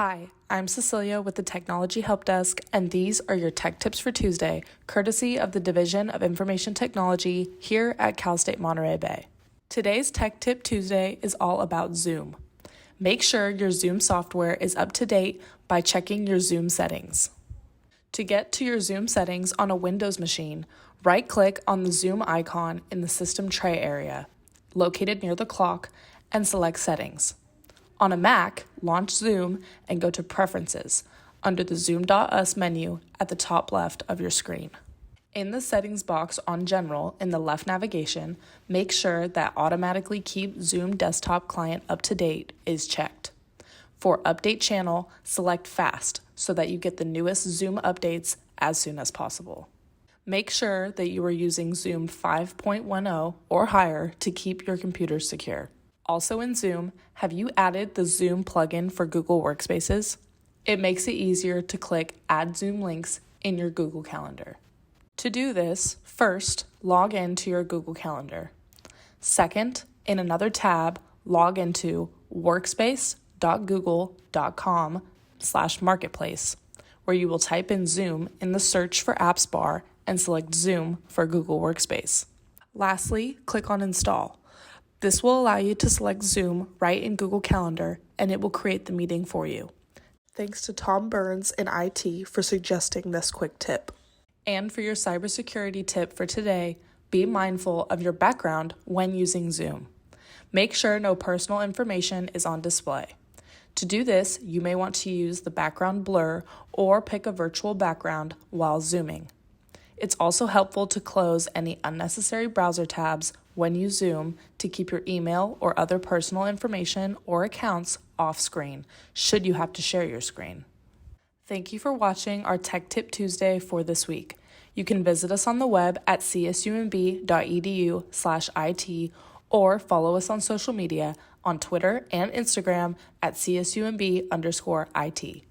Hi, I'm Cecilia with the Technology Help Desk, and these are your Tech Tips for Tuesday, courtesy of the Division of Information Technology here at Cal State Monterey Bay. Today's Tech Tip Tuesday is all about Zoom. Make sure your Zoom software is up to date by checking your Zoom settings. To get to your Zoom settings on a Windows machine, right-click on the Zoom icon in the System Tray area, located near the clock, and select Settings. On a Mac, launch Zoom and go to Preferences under the Zoom.us menu at the top left of your screen. In the settings box on General in the left navigation, make sure that Automatically Keep Zoom Desktop Client Up to Date is checked. For Update Channel, select Fast so that you get the newest Zoom updates as soon as possible. Make sure that you are using Zoom 5.10 or higher to keep your computer secure. Also in Zoom, have you added the Zoom plugin for Google Workspaces? It makes it easier to click Add Zoom links in your Google Calendar. To do this, first, log into your Google Calendar. Second, in another tab, log into workspace.google.com/marketplace, where you will type in Zoom in the search for apps bar and select Zoom for Google Workspace. Lastly, click on Install. This will allow you to select Zoom right in Google Calendar, and it will create the meeting for you. Thanks to Tom Burns in IT for suggesting this quick tip. And for your cybersecurity tip for today, be mindful of your background when using Zoom. Make sure no personal information is on display. To do this, you may want to use the background blur or pick a virtual background while Zooming. It's also helpful to close any unnecessary browser tabs when you Zoom to keep your email or other personal information or accounts off screen, should you have to share your screen. Thank you for watching our Tech Tip Tuesday for this week. You can visit us on the web at csumb.edu/IT or follow us on social media on Twitter and Instagram at CSUMB_IT.